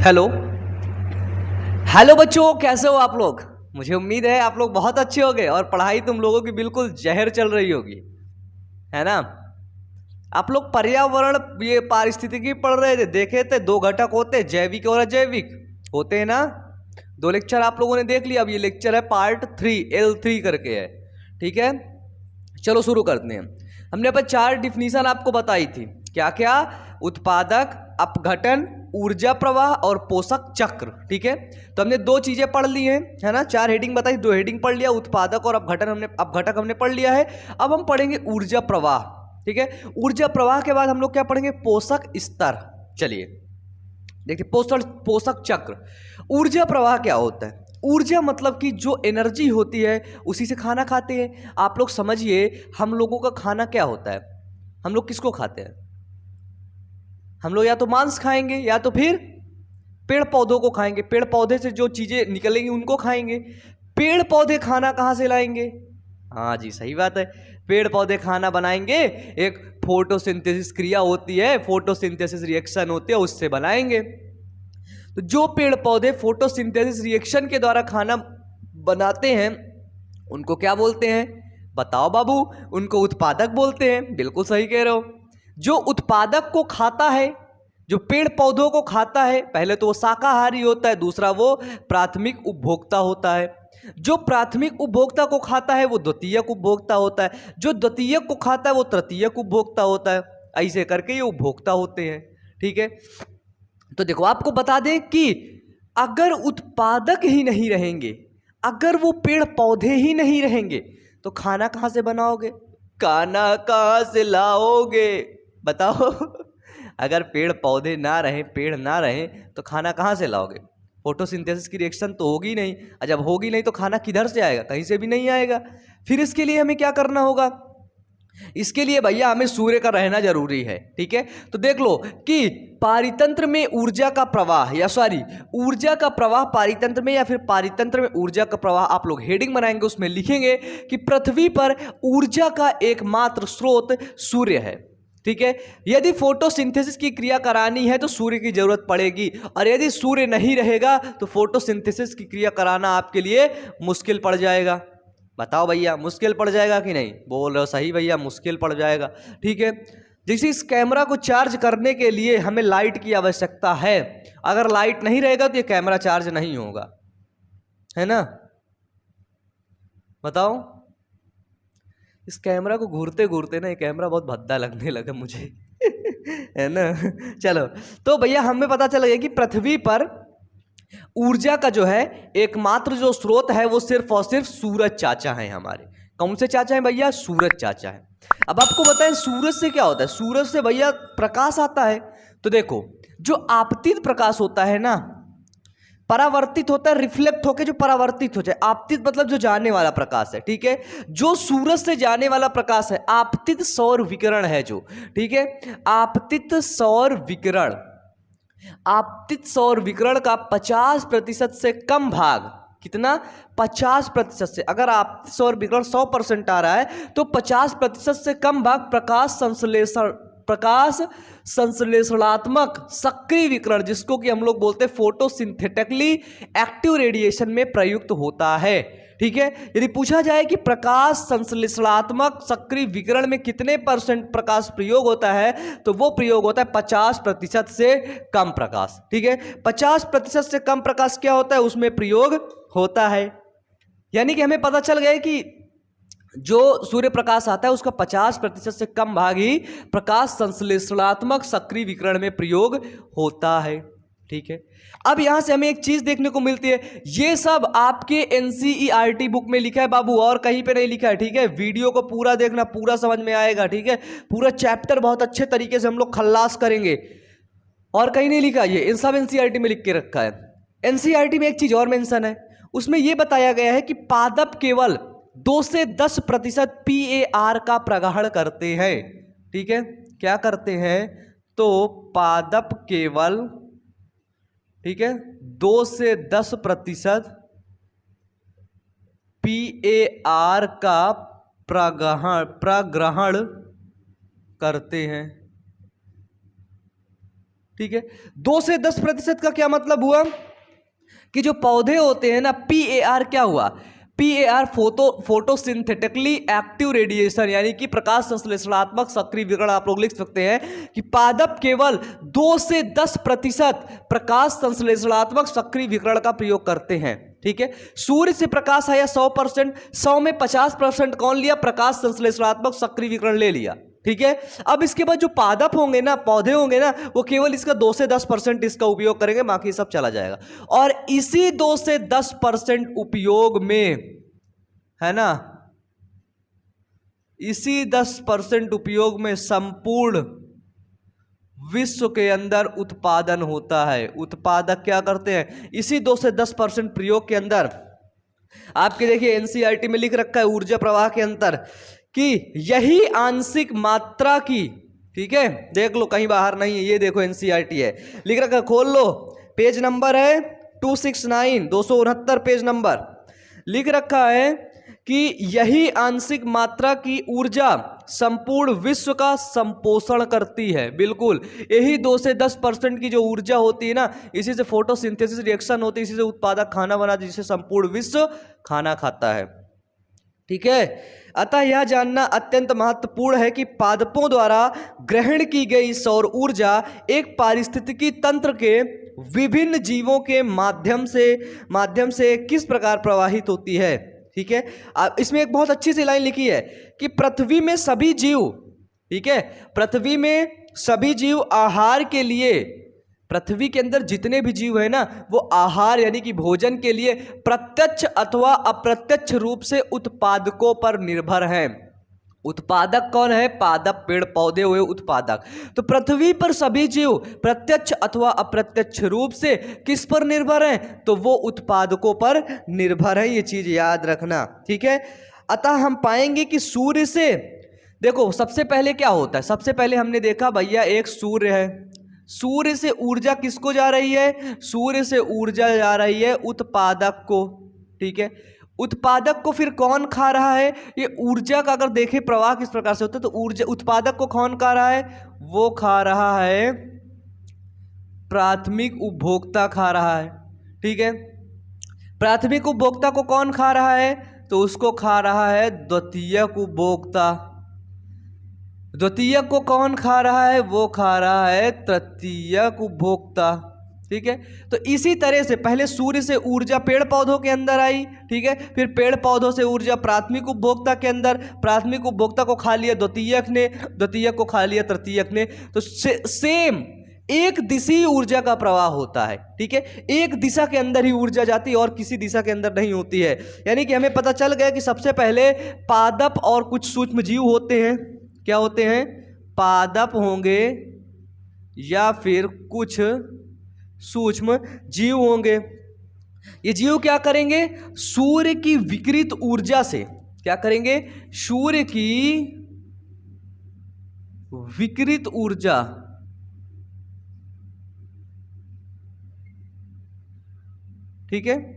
Hello hello बच्चों, कैसे हो आप लोग। मुझे उम्मीद है आप लोग बहुत अच्छे होंगे और पढ़ाई तुम लोगों की बिल्कुल जहर चल रही होगी, है ना। आप लोग पर्यावरण ये पारिस्थितिकी पढ़ रहे थे, देखे थे दो घटक होते हैं, जैविक और अजैविक होते हैं ना। दो लेक्चर आप लोगों ने देख लिया, अब ये लेक्चर है पार्ट 3 L3 करके है, ठीक है। चलो शुरू करते हैं। हमने अपन 4 डिफिनीशन आपको बताई थी, क्या क्या, उत्पादक, अपघटन, ऊर्जा प्रवाह और पोषक चक्र, ठीक है। तो हमने 2 चीजें पढ़ ली हैं, है ना। 4 हेडिंग बताई, 2 हेडिंग पढ़ लिया, उत्पादक और अपघटक हमने पढ़ लिया है। अब हम पढ़ेंगे ऊर्जा प्रवाह, ठीक है। ऊर्जा प्रवाह के बाद हम लोग क्या पढ़ेंगे, पोषक स्तर। चलिए देखिए, पोषक चक्र। ऊर्जा प्रवाह क्या होता है। ऊर्जा मतलब कि जो एनर्जी होती है उसी से खाना खाते हैं। आप लोग समझिए, हम लोगों का खाना क्या होता है, हम लोग किसको खाते हैं। हम लोग या तो मांस खाएंगे या तो फिर पेड़ पौधों को खाएंगे, पेड़ पौधे से जो चीजें निकलेंगी उनको खाएंगे। पेड़ पौधे खाना कहां से लाएंगे, हाँ जी सही बात है, पेड़ पौधे खाना बनाएंगे, एक फोटोसिंथेसिस क्रिया होती है, फोटोसिंथेसिस रिएक्शन होती है, उससे बनाएंगे। तो जो पेड़ पौधे फोटोसिंथेसिस रिएक्शन के द्वारा खाना बनाते हैं उनको क्या बोलते हैं, बताओ बाबू। उनको उत्पादक बोलते हैं, बिल्कुल सही कह रहे हो। जो उत्पादक को खाता है, जो पेड़ पौधों को खाता है, पहले तो वो शाकाहारी होता है, दूसरा वो प्राथमिक उपभोक्ता होता है। जो प्राथमिक उपभोक्ता को खाता है वो द्वितीयक उपभोक्ता होता है, जो द्वितीयक को खाता है वो तृतीयक उपभोक्ता होता है। ऐसे करके ये उपभोक्ता होते हैं, ठीक है। तो देखो आपको बता दें कि अगर उत्पादक ही नहीं रहेंगे, अगर वो पेड़ पौधे ही नहीं रहेंगे तो खाना कहां से बनाओगे, खाना कहां से लाओगे, बताओ। अगर पेड़ पौधे ना रहें, पेड़ ना रहें तो खाना कहां से लाओगे। फोटोसिंथेसिस की रिएक्शन तो होगी नहीं, और जब होगी नहीं तो खाना किधर से आएगा, कहीं से भी नहीं आएगा। फिर इसके लिए हमें क्या करना होगा, इसके लिए भैया हमें सूर्य का रहना जरूरी है, ठीक है। तो देख लो कि पारितंत्र में ऊर्जा का प्रवाह, या सॉरी ऊर्जा का प्रवाह पारितंत्र में, या फिर पारितंत्र में ऊर्जा का प्रवाह, आप लोग हेडिंग बनाएंगे उसमें लिखेंगे कि पृथ्वी पर ऊर्जा का एकमात्र स्रोत सूर्य है, ठीक है। यदि फोटोसिंथेसिस की क्रिया करानी है तो सूर्य की जरूरत पड़ेगी, और यदि सूर्य नहीं रहेगा तो फोटोसिंथेसिस की क्रिया कराना आपके लिए मुश्किल पड़ जाएगा। बताओ भैया, मुश्किल पड़ जाएगा कि नहीं, बोल रहे हो सही भैया, मुश्किल पड़ जाएगा, ठीक है। जैसे इस कैमरा को चार्ज करने के लिए हमें लाइट की आवश्यकता है, अगर लाइट नहीं रहेगा तो ये कैमरा चार्ज नहीं होगा, है ना। बताओ, इस कैमरा को घूरते घूरते ना ये कैमरा बहुत भद्दा लगने लगा मुझे। है ना। चलो, तो भैया हमें पता चल गया कि पृथ्वी पर ऊर्जा का जो है एकमात्र जो स्रोत है वो सिर्फ और सिर्फ सूरज चाचा है हमारे। कौन से चाचा हैं भैया, सूरज चाचा है। अब आपको बताएं सूरज से क्या होता है, सूरज से भैया प्रकाश आता है। तो देखो, जो आपतित प्रकाश होता है ना, परावर्तित होता है, रिफ्लेक्ट होकर जो परावर्तित हो जाए, आपतित मतलब जो जाने वाला प्रकाश है, ठीक है। जो सूरज से जाने वाला प्रकाश है आपतित सौर विकिरण है जो, ठीक है। आपतित सौर विकिरण, आपतित सौर विकिरण का 50% से कम भाग, कितना, 50% से, अगर आपतित सौर विकिरण 100% आ रहा है तो 50% से कम भाग प्रकाश संश्लेषणात्मक सक्रिय विकिरण, जिसको कि हम लोग बोलते हैं फोटोसिंथेटिकली एक्टिव रेडिएशन में प्रयुक्त होता है, ठीक है। यदि पूछा जाए कि प्रकाश संश्लेषणात्मक सक्रिय विकिरण में कितने % प्रकाश प्रयोग होता है, तो वो प्रयोग होता है 50% से कम प्रकाश, ठीक है। 50% से कम प्रकाश क्या होता है, उसमें प्रयोग होता है। यानी कि हमें पता चल गया कि जो सूर्य प्रकाश आता है उसका 50% से कम भाग ही प्रकाश संश्लेषणात्मक सक्रिय विकिरण में प्रयोग होता है, ठीक है। अब यहां से हमें एक चीज देखने को मिलती है, ये सब आपके एनसीईआरटी बुक में लिखा है बाबू, और कहीं पे नहीं लिखा है, ठीक है। वीडियो को पूरा देखना, पूरा समझ में आएगा, ठीक है। पूरा चैप्टर बहुत अच्छे तरीके से हम लोग खल्लास करेंगे, और कहीं नहीं लिखा, ये इन सब एनसीईआरटी में लिख के रखा है। एनसीईआरटी में एक चीज और मेंशन है, उसमें यह बताया गया है कि पादप केवल 2 से 10% PAR का प्रगाहण करते हैं, ठीक है। क्या करते हैं, तो पादप केवल, ठीक है, 2 से 10% PAR का प्रग्रहण करते हैं। ठीक है। 2 से 10% का क्या मतलब हुआ कि जो पौधे होते हैं ना, PAR क्या हुआ, PAR फोटोसिंथेटिकली एक्टिव रेडिएशन, यानी कि प्रकाश संश्लेषणात्मक सक्रिय विकिरण। आप लोग लिख सकते हैं कि पादप केवल 2 से 10% प्रकाश संश्लेषणात्मक सक्रिय विकिरण का प्रयोग करते हैं। ठीक है, सूर्य से प्रकाश आया 100%, 100 में 50% कौन लिया, प्रकाश संश्लेषणात्मक सक्रिय विकिरण ले लिया। ठीक है, अब इसके बाद जो पादप होंगे ना, पौधे होंगे ना, वो केवल इसका 2 से 10% इसका उपयोग करेंगे, बाकी सब चला जाएगा। और इसी 2 से 10% उपयोग में, है ना, इसी 10% उपयोग में संपूर्ण विश्व के अंदर उत्पादन होता है। उत्पादक क्या करते हैं, इसी 2 से 10% प्रयोग के अंदर। आपके देखिए एनसीईआरटी में लिख रखा है ऊर्जा प्रवाह के अंतर कि यही आंशिक मात्रा की, ठीक है, देख लो कहीं बाहर नहीं है, ये देखो एनसीईआरटी है, लिख रखा है, खोल लो, पेज नंबर है 269, 269 पेज नंबर, लिख रखा है कि यही आंशिक मात्रा की ऊर्जा संपूर्ण विश्व का संपोषण करती है। बिल्कुल, यही 2 से 10% की जो ऊर्जा होती है ना, इसी से फोटोसिंथेसिस रिएक्शन होती है, इसी से उत्पादक खाना बनाता है, जिससे संपूर्ण विश्व खाना खाता है। ठीक है, अतः यह जानना अत्यंत महत्वपूर्ण है कि पादपों द्वारा ग्रहण की गई सौर ऊर्जा एक पारिस्थितिकी तंत्र के विभिन्न जीवों के माध्यम से किस प्रकार प्रवाहित होती है। ठीक है, इसमें एक बहुत अच्छी सी लाइन लिखी है कि पृथ्वी में सभी जीव, ठीक है, पृथ्वी में सभी जीव आहार के लिए, पृथ्वी के अंदर जितने भी जीव है ना, वो आहार यानी कि भोजन के लिए प्रत्यक्ष अथवा अप्रत्यक्ष रूप से उत्पादकों पर निर्भर हैं। उत्पादक कौन है, पादप, पेड़ पौधे हुए उत्पादक। तो पृथ्वी पर सभी जीव प्रत्यक्ष अथवा अप्रत्यक्ष रूप से किस पर निर्भर हैं, तो वो उत्पादकों पर निर्भर है, ये चीज याद रखना। ठीक है, अतः हम पाएंगे कि सूर्य से, देखो सबसे पहले क्या होता है, सबसे पहले हमने देखा भैया एक सूर्य है, सूर्य से ऊर्जा किसको जा रही है, सूर्य से ऊर्जा जा रही है उत्पादक को। ठीक है, उत्पादक को फिर कौन खा रहा है, ये ऊर्जा का अगर देखें प्रवाह किस प्रकार से होता है, तो ऊर्जा उत्पादक को कौन खा रहा है, वो खा रहा है प्राथमिक उपभोक्ता खा रहा है। ठीक है, प्राथमिक उपभोक्ता को कौन खा रहा है, तो उसको खा रहा है द्वितीयक उपभोक्ता। द्वितीयक को कौन खा रहा है, वो खा रहा है तृतीयक उपभोक्ता। ठीक है, तो इसी तरह से पहले सूर्य से ऊर्जा पेड़ पौधों के अंदर आई, ठीक है, फिर पेड़ पौधों से ऊर्जा प्राथमिक उपभोक्ता के अंदर, प्राथमिक उपभोक्ता को खा लिया द्वितीयक ने, द्वितीयक को खा लिया तृतीयक ने। तो सेम एक दिशा ऊर्जा का प्रवाह होता है। ठीक है, एक दिशा के अंदर ही ऊर्जा जाती है और किसी दिशा के अंदर नहीं होती है। यानी कि हमें पता चल गया कि सबसे पहले पादप और कुछ सूक्ष्म जीव होते हैं। क्या होते हैं, पादप होंगे या फिर कुछ सूक्ष्म जीव होंगे। ये जीव क्या करेंगे, सूर्य की विकिरित ऊर्जा से, क्या करेंगे, सूर्य की विकिरित ऊर्जा, ठीक है।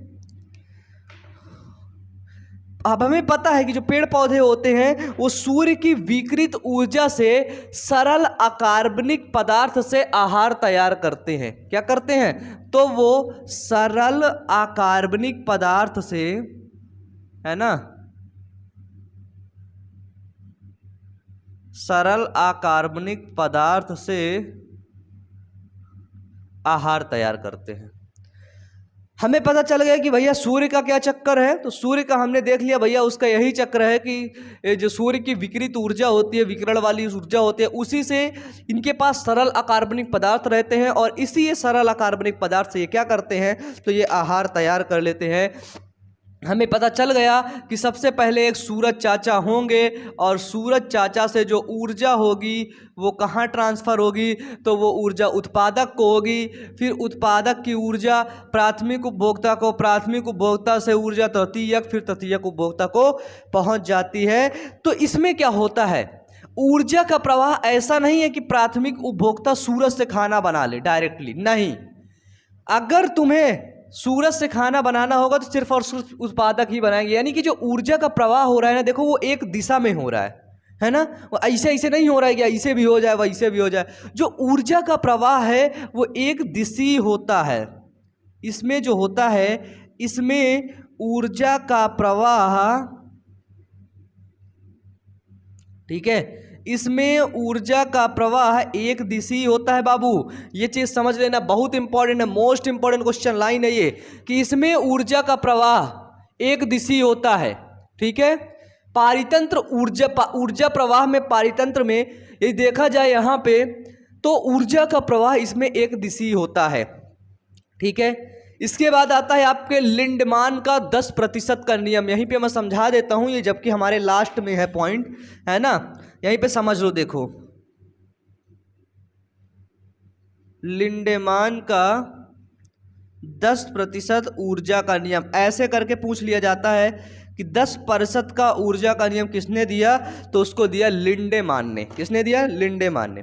अब हमें पता है कि जो पेड़ पौधे होते हैं वो सूर्य की विकिरित ऊर्जा से सरल अकार्बनिक पदार्थ से आहार तैयार करते हैं। क्या करते हैं, तो वो सरल अकार्बनिक पदार्थ से, है ना, सरल अकार्बनिक पदार्थ से आहार तैयार करते हैं। हमें पता चल गया कि भैया सूर्य का क्या चक्कर है, तो सूर्य का हमने देख लिया भैया, उसका यही चक्र है कि जो सूर्य की विकिरित ऊर्जा होती है, विकिरण वाली ऊर्जा होती है, उसी से इनके पास सरल अकार्बनिक पदार्थ रहते हैं और इसी ये सरल अकार्बनिक पदार्थ से ये क्या करते हैं, तो ये आहार तैयार कर लेते हैं। हमें पता चल गया कि सबसे पहले एक सूरज चाचा होंगे और सूरज चाचा से जो ऊर्जा होगी वो कहाँ ट्रांसफ़र होगी, तो वो ऊर्जा उत्पादक को होगी। फिर उत्पादक की ऊर्जा प्राथमिक उपभोक्ता को, प्राथमिक उपभोक्ता से ऊर्जा तृतीयक, फिर तृतीयक उपभोक्ता को पहुंच जाती है। तो इसमें क्या होता है, ऊर्जा का प्रवाह ऐसा नहीं है कि प्राथमिक उपभोक्ता सूरज से खाना बना ले डायरेक्टली, नहीं। अगर तुम्हें सूरज से खाना बनाना होगा तो सिर्फ और सिर्फ उत्पादक ही बनाएंगे। यानी कि जो ऊर्जा का प्रवाह हो रहा है ना, देखो वो एक दिशा में हो रहा है ना। वो ऐसे ऐसे नहीं हो रहा है कि ऐसे भी हो जाए वैसे भी हो जाए। जो ऊर्जा का प्रवाह है वो एक दिशी होता है। इसमें जो होता है, इसमें ऊर्जा का प्रवाह, ठीक है, इसमें ऊर्जा का प्रवाह एक दिशी होता है बाबू। ये चीज समझ लेना, बहुत इंपॉर्टेंट है, मोस्ट इंपॉर्टेंट क्वेश्चन लाइन है ये, कि इसमें ऊर्जा का प्रवाह एक दिशी होता है। ठीक है, पारितंत्र ऊर्जा प्रवाह में, पारितंत्र में यदि देखा जाए यहां पे, तो ऊर्जा का प्रवाह इसमें एक दिशी होता है। ठीक है, इसके बाद आता है आपके लिंडमान का 10% का नियम। यहीं पे मैं समझा देता हूं ये, जबकि हमारे लास्ट में है पॉइंट, है ना, यहीं पे समझ लो। देखो, लिंडमान का 10% ऊर्जा का नियम, ऐसे करके पूछ लिया जाता है कि 10% का ऊर्जा का नियम किसने दिया, तो उसको दिया लिंडेमान ने। किसने दिया? लिंडेमान ने।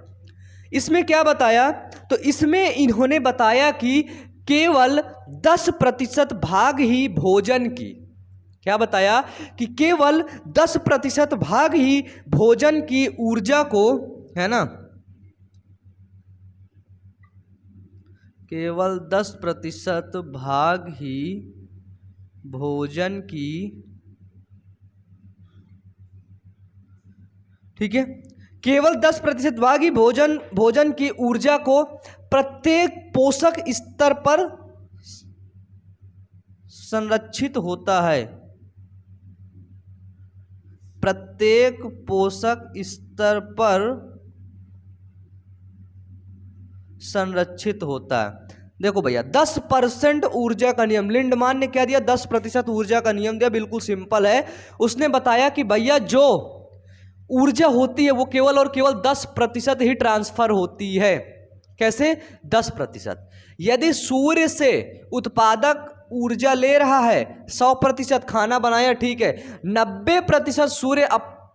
इसमें क्या बताया, तो इसमें इन्होंने बताया कि केवल 10% भाग ही भोजन की, क्या बताया, कि केवल 10% भाग ही भोजन की ऊर्जा को, है ना, केवल 10% भाग ही भोजन की, ठीक है, केवल 10% भाग ही भोजन की ऊर्जा को प्रत्येक पोषक स्तर पर संरक्षित होता है। प्रत्येक पोषक स्तर पर संरक्षित होता है। देखो भैया, 10% ऊर्जा का नियम, लिंडमान ने क्या दिया, 10% ऊर्जा का नियम दिया। बिल्कुल सिंपल है, उसने बताया कि भैया जो ऊर्जा होती है वो केवल और केवल 10% ही ट्रांसफर होती है। कैसे? 10%। यदि सूर्य से उत्पादक ऊर्जा ले रहा है 100%, खाना बनाया, ठीक है, 90% सूर्य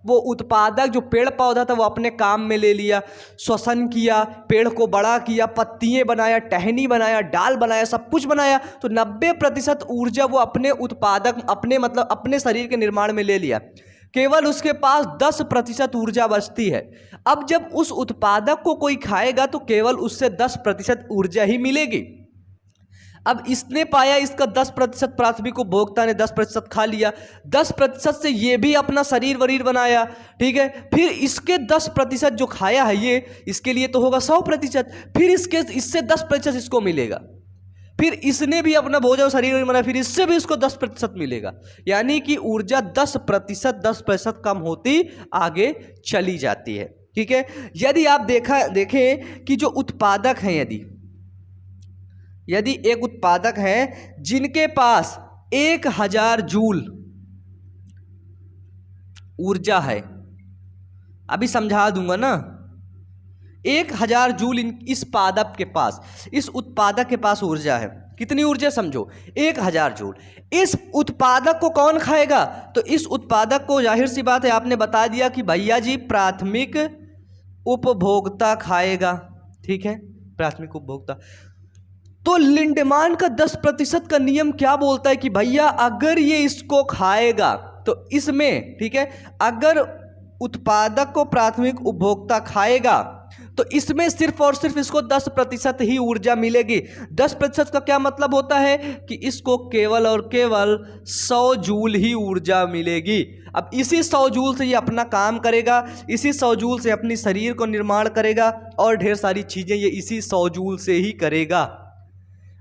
वो उत्पादक जो पेड़ पौधा था वो अपने काम में ले लिया, श्वसन किया, पेड़ को बड़ा किया, पत्तियां बनाया, टहनी बनाया, डाल बनाया, सब कुछ बनाया, तो 90% ऊर्जा वो अपने उत्पादक, अपने मतलब अपने शरीर के निर्माण में ले लिया। केवल उसके पास 10% ऊर्जा बचती है। अब जब उस उत्पादक को कोई खाएगा तो केवल उससे 10% ऊर्जा ही मिलेगी। अब इसने पाया इसका 10%, प्राथमिक उपभोक्ता ने 10% खा लिया, 10% से ये भी अपना शरीर वरीर बनाया, ठीक है, फिर इसके 10% जो खाया है ये, इसके लिए तो होगा 100%, फिर इससे 10% इसको मिलेगा, फिर इसने भी अपना भोजन शरीर बनाया, फिर इससे भी इसको 10% मिलेगा। यानी कि ऊर्जा 10% कम होती आगे चली जाती है। ठीक है, यदि आप देखें कि जो उत्पादक हैं, यदि एक उत्पादक है जिनके पास 1000 जूल ऊर्जा है, अभी समझा दूंगा ना, 1000 जूल इस पादप के पास, इस उत्पादक के पास ऊर्जा है। कितनी ऊर्जा समझो? 1000 जूल। इस उत्पादक को कौन खाएगा? तो इस उत्पादक को जाहिर सी बात है आपने बता दिया कि भैया जी प्राथमिक उपभोक्ता खाएगा। ठीक है, प्राथमिक उपभोक्ता। तो लिंडमान का 10% का नियम क्या बोलता है कि भैया अगर ये इसको खाएगा तो इसमें, ठीक है, अगर उत्पादक को प्राथमिक उपभोक्ता खाएगा तो इसमें सिर्फ और सिर्फ इसको 10% ही ऊर्जा मिलेगी। 10% का क्या मतलब होता है कि इसको केवल और केवल 100 जूल ही ऊर्जा मिलेगी। अब इसी 100 जूल से ये अपना काम करेगा, इसी 100 जूल से अपनी शरीर को निर्माण करेगा और ढेर सारी चीजें ये इसी 100 जूल से ही करेगा।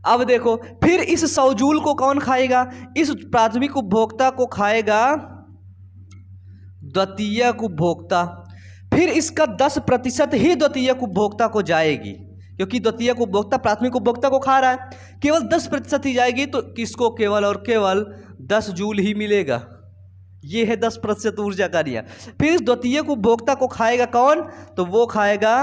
अब देखो, फिर इस 100 जूल को कौन खाएगा? इस प्राथमिक उपभोक्ता को खाएगा द्वितीयक उपभोक्ता। फिर इसका 10% ही द्वितीयक उपभोक्ता को जाएगी, क्योंकि द्वितीयक उपभोक्ता प्राथमिक उपभोक्ता को खा रहा है, केवल 10% ही जाएगी, तो किसको केवल और केवल 10 जूल ही मिलेगा। ये है 10% ऊर्जा का नियम। फिर इस द्वितीयक उपभोक्ता को खाएगा कौन? तो वो खाएगा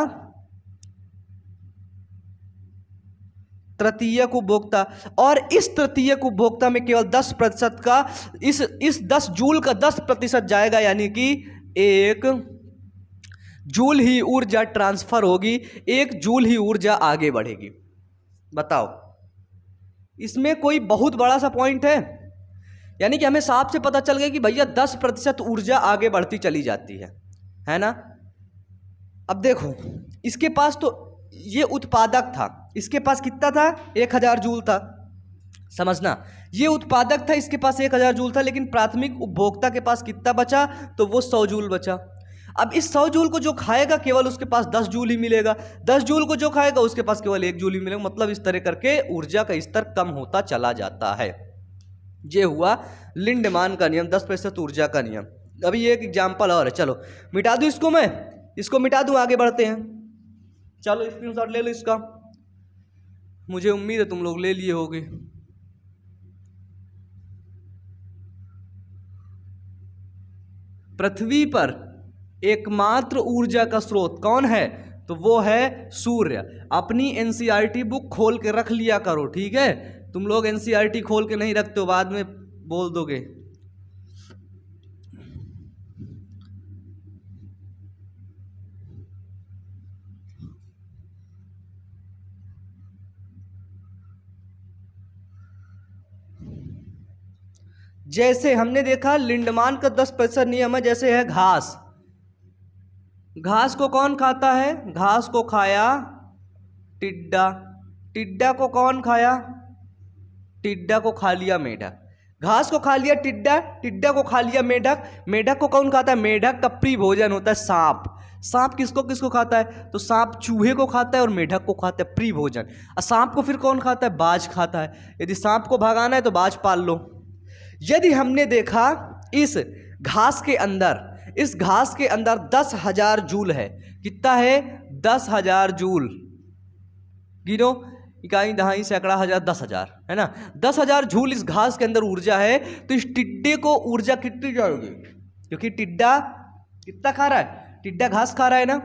तृतीयक उपभोक्ता, और इस तृतीयक उपभोक्ता में केवल 10% का, इस 10 जूल का 10% जाएगा, यानी कि 1 जूल ही ऊर्जा ट्रांसफर होगी, 1 जूल ही ऊर्जा आगे बढ़ेगी। बताओ, इसमें कोई बहुत बड़ा सा पॉइंट है? यानी कि हमें साफ से पता चल गया कि भैया 10% ऊर्जा आगे बढ़ती चली जाती है है ना। अब देखो इसके पास तो ये उत्पादक था, इसके पास कितना था 1000 जूल था, समझना ये उत्पादक था, इसके पास 1000 जूल था, लेकिन प्राथमिक उपभोक्ता के पास कितना बचा, तो वो 100 जूल बचा। अब इस 100 जूल को जो खाएगा केवल उसके पास 10 जूल ही मिलेगा, 10 जूल को जो खाएगा उसके पास केवल 1 जूल ही मिलेगा, मतलब इस तरह करके ऊर्जा का स्तर कम होता चला जाता है। ये हुआ लिंडमान का नियम, 10% ऊर्जा का नियम। अभी एक एग्जाम्पल और है, चलो मिटा दूं इसको, मैं इसको मिटा दूं, आगे बढ़ते हैं। चलो स्क्रीनशॉट ले लो इसका, मुझे उम्मीद है तुम लोग ले लिए होगे। पृथ्वी पर एकमात्र ऊर्जा का स्रोत कौन है, तो वो है सूर्य। अपनी एनसीईआरटी बुक खोल के रख लिया करो, ठीक है। तुम लोग एनसीईआरटी खोल के नहीं रखते हो, बाद में बोल दोगे। जैसे हमने देखा लिंडमान का 10% नियम है, जैसे है घास, घास को कौन खाता है, घास को खाया टिड्डा, टिड्डा को कौन खाया, टिड्डा को खा लिया मेढक, घास को खा लिया टिड्डा, टिड्डा को खा लिया मेढक, मेढक को कौन खाता है, मेढक का प्रिय भोजन होता है सांप, सांप किसको किसको खाता है, तो सांप चूहे को खाता है और मेढक को खाता है प्रिय भोजन। और सांप को फिर कौन खाता है, बाज खाता है। यदि सांप को भगाना है तो बाज पाल लो। यदि हमने देखा इस घास के अंदर, इस घास के अंदर 10,000 जूल है, कितना है 10,000 जूल, गिनो, इकाई दहाई सैकड़ा हजार 10,000 है ना, 10,000 जूल इस घास के अंदर ऊर्जा है। तो इस टिड्डे को ऊर्जा कितनी जाएगी, क्योंकि टिड्डा कितना खा रहा है, टिड्डा घास खा रहा है ना,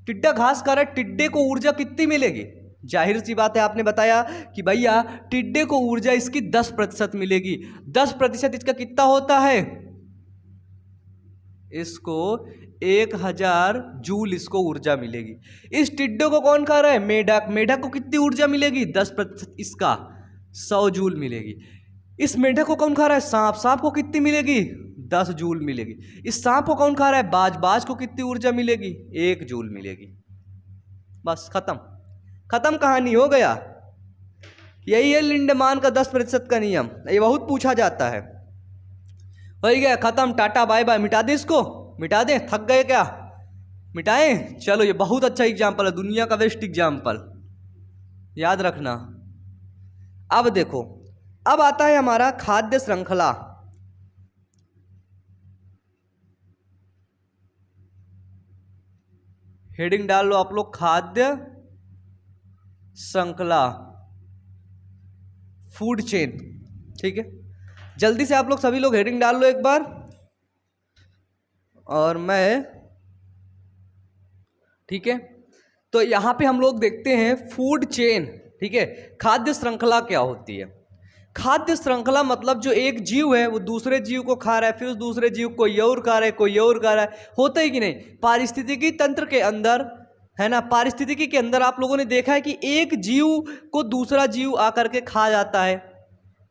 टिड्डा घास खा रहा है, टिड्डे को ऊर्जा कितनी मिलेगी, जाहिर सी बात है आपने बताया कि भैया टिड्डे को ऊर्जा इसकी 10% मिलेगी, 10% इसका कितना होता है, इसको 1000 जूल इसको ऊर्जा मिलेगी। इस टिड्डे को कौन खा रहा है, मेढक, मेढक को कितनी ऊर्जा मिलेगी 10%, इसका 100 जूल मिलेगी। इस मेढक को कौन खा रहा है, सांप, सांप को कितनी मिलेगी 10 जूल मिलेगी। इस सांप को कौन खा रहा है, बाज, बाज को कितनी ऊर्जा मिलेगी 1 जूल मिलेगी। बस खत्म, खत्म कहानी, हो गया। यही है लिंडमान का 10% का नियम, ये बहुत पूछा जाता है। हो गया, खत्म, टाटा बाय बाय। मिटा दे इसको, मिटा दें, थक गए क्या, मिटाएं। चलो ये बहुत अच्छा एग्जाम्पल है, दुनिया का बेस्ट एग्जाम्पल, याद रखना। अब देखो, अब आता है हमारा खाद्य श्रृंखला। हेडिंग डाल लो आप लोग, खाद्य श्रृंखला, फूड चेन, ठीक है। जल्दी से आप लोग सभी लोग हेडिंग डाल लो एक बार, और मैं, ठीक है। तो यहां पे हम लोग देखते हैं फूड चेन, ठीक है। खाद्य श्रृंखला क्या होती है, खाद्य श्रृंखला मतलब जो एक जीव है वो दूसरे जीव को खा रहा है, फिर उस दूसरे जीव को कोई और खा रहा है, कोई और खा रहा है, होता है कि नहीं। पारिस्थितिकी तंत्र के अंदर, है ना, पारिस्थितिकी के अंदर आप लोगों ने देखा है कि एक जीव को दूसरा जीव आकर के खा जाता है,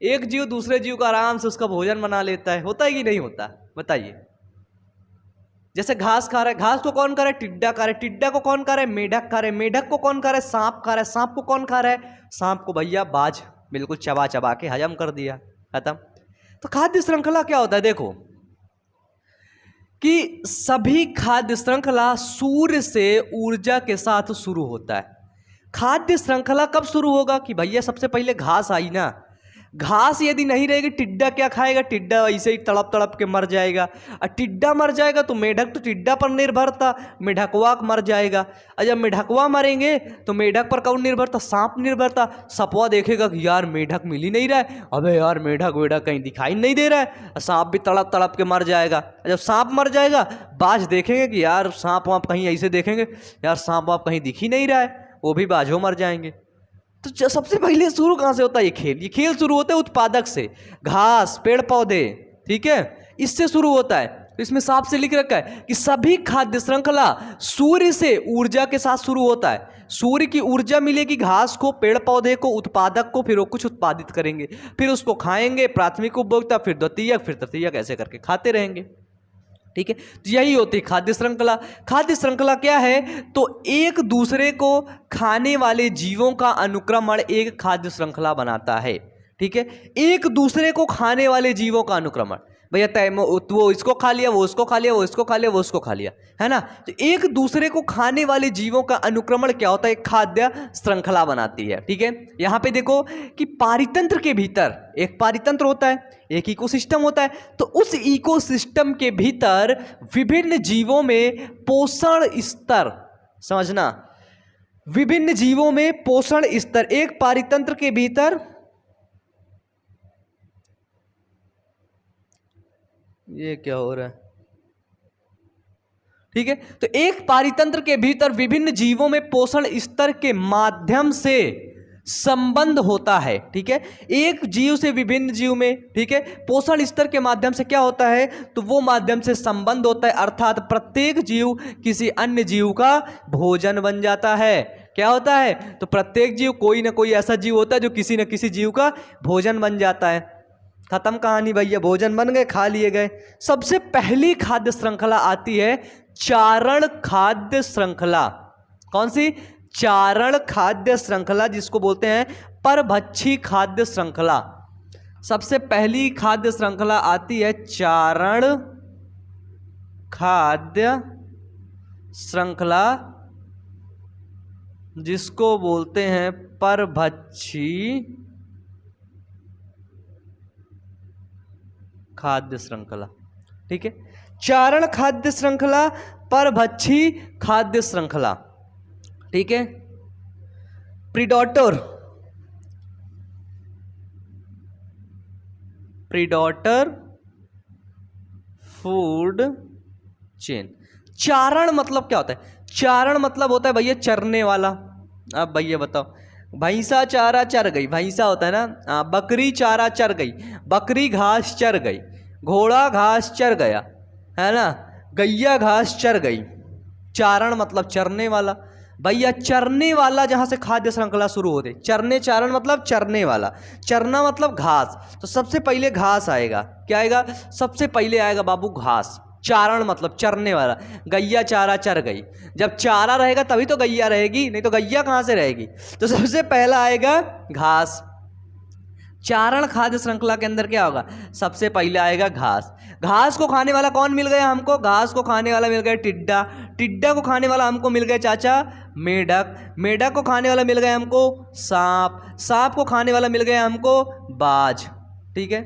एक जीव दूसरे जीव का आराम से उसका भोजन बना लेता है, होता है कि नहीं होता, बताइए। जैसे घास खा रहा है, घास को कौन खा रहा है, टिड्डा खा रहा है, टिड्डा को कौन खा रहा है, मेढक खा रहा है, मेढक को कौन खा रहा है, सांप खा रहा है, सांप को कौन खा रहा है, सांप को भैया बाज, बिल्कुल चबा चबा के हजम कर दिया, खत्म। तो खाद्य श्रृंखला क्या होता है, देखो कि सभी खाद्य श्रृंखला सूर्य से ऊर्जा के साथ शुरू होता है। खाद्य श्रृंखला कब शुरू होगा, कि भैया सबसे पहले घास आई ना, घास यदि नहीं रहेगी टिड्डा क्या खाएगा, टिड्डा ऐसे ही तड़प तड़प के मर जाएगा, और टिड्डा मर जाएगा तो मेढक तो टिड्डा पर निर्भर था, मेढकवा मर जाएगा, और जब मेढकवा मरेंगे तो मेढक पर कौन निर्भर था, सांप निर्भर था। सपवा देखेगा कि यार मेढक मिल ही नहीं रहा है, अबे यार मेढक वेढक कहीं दिखाई नहीं दे रहा है, सांप भी तड़प तड़प के मर जाएगा। जब सांप मर जाएगा बाज देखेंगे कि यार सांप वाप कहीं, ऐसे देखेंगे यार सांप वाप कहीं दिख ही नहीं रहा है, वो भी बाजो मर जाएंगे। तो सबसे पहले शुरू कहाँ से होता है, ये खेल शुरू होता है उत्पादक से, घास, पेड़ पौधे, ठीक है, इससे शुरू होता है। तो इसमें साफ से लिख रखा है कि सभी खाद्य श्रृंखला सूर्य से ऊर्जा के साथ शुरू होता है। सूर्य की ऊर्जा मिलेगी घास को, पेड़ पौधे को, उत्पादक को, फिर वो कुछ उत्पादित करेंगे, फिर उसको खाएंगे, प्राथमिक उपभोक्ता, फिर द्वितीयक, फिर तृतीयक, ऐसे करके खाते रहेंगे। ठीक है, तो यही होती है खाद्य श्रृंखला। खाद्य श्रृंखला क्या है? तो एक दूसरे को खाने वाले जीवों का अनुक्रमण एक खाद्य श्रृंखला बनाता है। ठीक है, एक दूसरे को खाने वाले जीवों का अनुक्रमण, भैया वो इसको खा लिया, वो उसको खा लिया, वो इसको खा लिया, वो उसको खा लिया, है ना। तो एक दूसरे को खाने वाले जीवों का अनुक्रमण क्या होता है? एक खाद्य श्रृंखला बनाती है। ठीक है, यहां पे देखो कि पारितंत्र के भीतर एक पारितंत्र होता है, एक इकोसिस्टम होता है, तो उस इकोसिस्टम के भीतर विभिन्न जीवों में पोषण स्तर, समझना, विभिन्न जीवों में पोषण स्तर, एक पारितंत्र के भीतर, ये क्या हो रहा है? ठीक है, तो एक पारितंत्र के भीतर विभिन्न जीवों में पोषण स्तर के माध्यम से संबंध होता है। ठीक है, एक जीव से विभिन्न जीव में, ठीक है, पोषण स्तर के माध्यम से क्या होता है? तो वो माध्यम से संबंध होता है, अर्थात प्रत्येक जीव किसी अन्य जीव का भोजन बन जाता है। क्या होता है? तो प्रत्येक जीव, कोई ना कोई ऐसा जीव होता है जो किसी न किसी जीव का भोजन बन जाता है। खत्म कहानी भैया, भोजन बन गए, खा लिए गए। सबसे पहली खाद्य श्रृंखला आती है चारण खाद्य श्रृंखला। कौन सी? चारण खाद्य श्रृंखला, जिसको बोलते हैं परभक्षी खाद्य श्रृंखला। सबसे पहली खाद्य श्रृंखला आती है चारण खाद्य श्रृंखला, जिसको बोलते हैं परभक्षी खाद्य श्रृंखला। ठीक है, चारण खाद्य श्रृंखला, परभक्षी खाद्य श्रृंखला। ठीक है, प्रीडेटर, प्रीडेटर फूड चेन। चारण मतलब क्या होता है? चारण मतलब होता है भैया चरने वाला। अब भैया बताओ, भैंसा चारा चर गई, भैंसा होता है ना, बकरी चारा चर गई, बकरी घास चर गई, घोड़ा घास चर गया, है ना, गैया घास चर गई। चारण मतलब चरने वाला। भैया चरने वाला जहां से खाद्य श्रृंखला शुरू होती, चरने, चारण मतलब चरने वाला, चरना मतलब घास। तो सबसे पहले घास आएगा, क्या आएगा? सबसे पहले आएगा बाबू घास। चारण मतलब चरने वाला, गैया चारा चर गई। जब चारा रहेगा तभी तो गैया रहेगी, नहीं तो गैया कहाँ से रहेगी? तो सबसे पहला आएगा घास। चारण खाद्य श्रृंखला के अंदर क्या होगा? सबसे पहले आएगा घास। घास को खाने वाला कौन मिल गया हमको? घास को खाने वाला मिल गया टिड्डा। टिड्डा को खाने वाला हमको मिल गया चाचा मेढक। मेढक को खाने वाला मिल गया हमको सांप। सांप को खाने वाला मिल गया हमको बाज। ठीक है,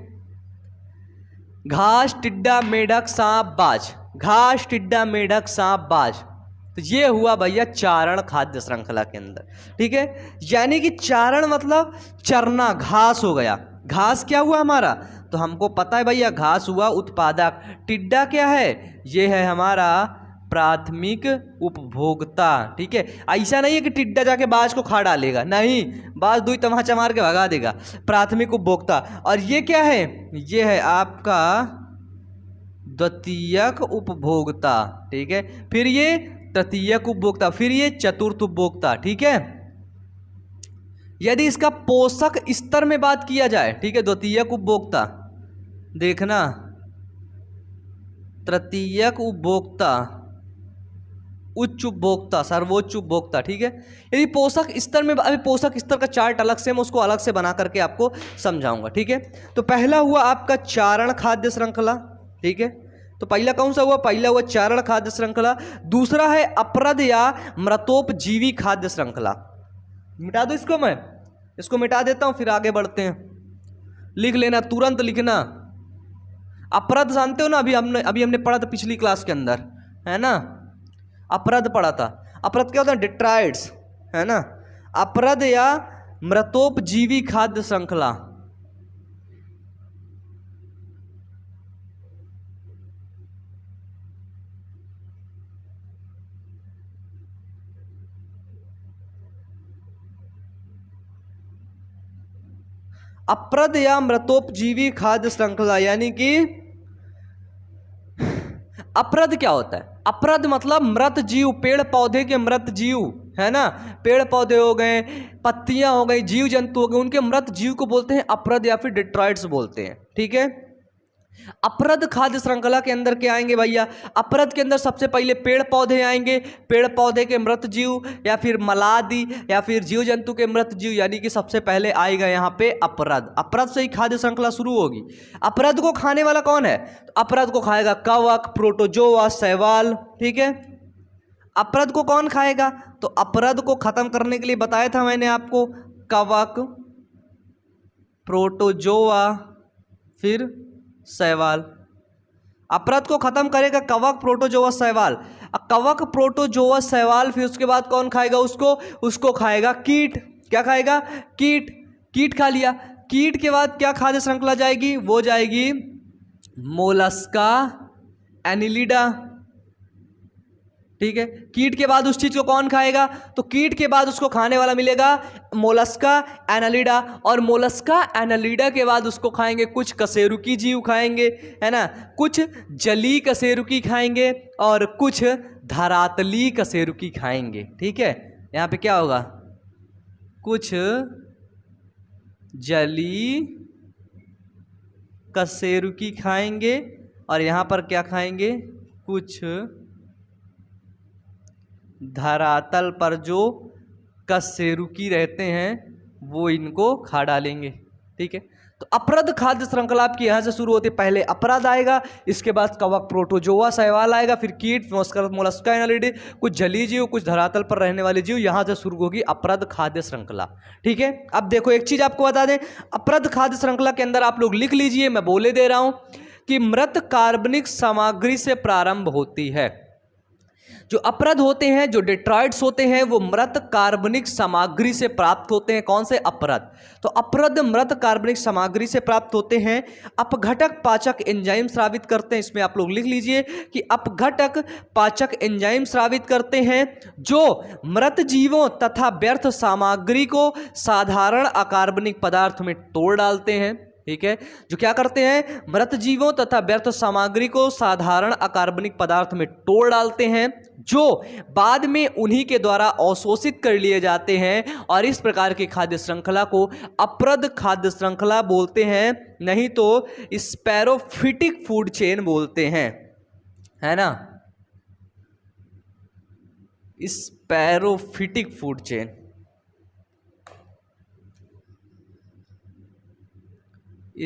घास, टिड्डा, मेढक, सांप, बाज। घास, टिड्डा, मेढक, सांप, बाज। तो ये हुआ भैया चारण खाद्य श्रृंखला के अंदर। ठीक है, यानी कि चारण मतलब चरना, घास हो गया। घास क्या हुआ हमारा? तो हमको पता है भैया, घास हुआ उत्पादक। टिड्डा क्या है? ये है हमारा प्राथमिक उपभोक्ता। ठीक है, ऐसा नहीं है कि टिड्डा जाके बाज को खा डालेगा, नहीं, बाज दुई तमाचा मार के भगा देगा। प्राथमिक उपभोक्ता। और ये क्या है? ये है आपका द्वितीयक उपभोक्ता। ठीक है, फिर ये तृतीयक उपभोक्ता, फिर ये चतुर्थ उपभोक्ता। ठीक है, यदि इसका पोषक स्तर में बात किया जाए, ठीक है, द्वितीयक उपभोक्ता, देखना, तृतीयक उपभोक्ता, उच्च उपभोक्ता, सर्वोच्च उपभोक्ता। ठीक है, यदि पोषक स्तर में, अभी पोषक स्तर का चार्ट अलग से, मैं उसको अलग से बना करके आपको समझाऊंगा। ठीक है, तो पहला हुआ आपका चारण खाद्य श्रृंखला। ठीक है, तो पहला कौन सा हुआ? पहला हुआ चारण खाद्य श्रृंखला। दूसरा है अपरद या मृतोपजीवी खाद्य श्रृंखला। मिटा दो इसको, मैं इसको मिटा देता हूं, फिर आगे बढ़ते हैं। लिख लेना, तुरंत लिखना। अपरद जानते हो ना, अभी हमने पढ़ा था पिछली क्लास के अंदर, है ना, अपरद पढ़ा था। अपरद क्या होता है? डिट्राइड्स, है ना। अपरद या मृतोपजीवी खाद्य श्रृंखला। अपरद या मृतोपजीवी खाद्य श्रृंखला, यानी कि अपरद क्या होता है? अपरद मतलब मृत जीव, पेड़ पौधे के मृत जीव, है ना, पेड़ पौधे हो गए, पत्तियां हो गई, जीव जंतु हो गए, उनके मृत जीव को बोलते हैं अपरद या फिर डिट्रॉइड्स बोलते हैं। ठीक है, अपरद खाद्य श्रृंखला के अंदर क्या आएंगे भैया? अपरद के अंदर सबसे पहले पेड़ पौधे आएंगे, पेड़ पौधे के मृत जीव या फिर मलादि या फिर जीव जंतु के मृत जीव, यानी कि सबसे पहले आएगा यहाँ पे अपरद। अपरद से ही खाद्य श्रृंखला शुरू होगी। अपरद को खाने वाला कौन है? तो अपरद को खाएगा कवक, प्रोटोजोआ, शैवाल। ठीक है, अपरद को कौन खाएगा? तो अपरद को खत्म करने के लिए बताया था मैंने आपको, कवक, प्रोटोजोआ, फिर शैवाल। अपरद को खत्म करेगा कवक, प्रोटोजोआ, शैवाल। कवक, प्रोटोजोआ, शैवाल, फिर उसके बाद कौन खाएगा उसको खाएगा कीट। क्या खाएगा? कीट। कीट खा लिया। कीट के बाद क्या खाद्य श्रृंखला जाएगी? वो जाएगी मोलस्का, एनिलिडा। ठीक है, कीट के बाद उस चीज को कौन खाएगा? तो कीट के बाद उसको खाने वाला मिलेगा मोलस्का, एनालिडा। और मोलस्का, एनालिडा के बाद उसको खाएंगे कुछ कशेरुकी जीव खाएंगे, है ना, कुछ जलीय कशेरुकी खाएंगे और कुछ धरातलीय कशेरुकी खाएंगे। ठीक है, यहाँ पे क्या होगा? कुछ जलीय कशेरुकी खाएंगे और यहाँ पर क्या खाएंगे? कुछ धरातल पर जो कशेरुकी रहते हैं वो इनको खा डालेंगे। ठीक है, तो अपरद खाद्य श्रृंखला आपकी यहाँ से शुरू होती है। पहले अपरद आएगा, इसके बाद कवक, प्रोटोजोआ, शैवाल आएगा, फिर कीट, मोलस्का, एनालिडे, कुछ जलीय जीव, कुछ धरातल पर रहने वाले जीव। यहाँ से शुरू होगी अपरद खाद्य श्रृंखला। ठीक है, अब देखो एक चीज आपको बता दें, अपरद खाद्य श्रृंखला के अंदर आप लोग लिख लीजिए, मैं बोले दे रहा हूं कि मृत कार्बनिक सामग्री से प्रारंभ होती है। जो अपरद होते हैं, जो डेट्रॉइड्स होते हैं, वो मृत कार्बनिक सामग्री से प्राप्त होते हैं। कौन से? अपरद। तो अपरद मृत कार्बनिक सामग्री से प्राप्त होते हैं। अपघटक पाचक एंजाइम स्रावित करते हैं। इसमें आप लोग लिख लीजिए कि अपघटक पाचक एंजाइम स्रावित करते हैं जो मृत जीवों तथा व्यर्थ सामग्री को साधारण अकार्बनिक पदार्थ में तोड़ डालते हैं। ठीक है, जो क्या करते हैं? मृत जीवों तथा व्यर्थ सामग्री को साधारण अकार्बनिक पदार्थ में तोड़ डालते हैं, जो बाद में उन्हीं के द्वारा अवशोषित कर लिए जाते हैं। और इस प्रकार की खाद्य श्रृंखला को अपरद खाद्य श्रृंखला बोलते हैं, नहीं तो स्पैरोफिटिक फूड चेन बोलते हैं, है ना, स्पैरोफिटिक फूड चेन।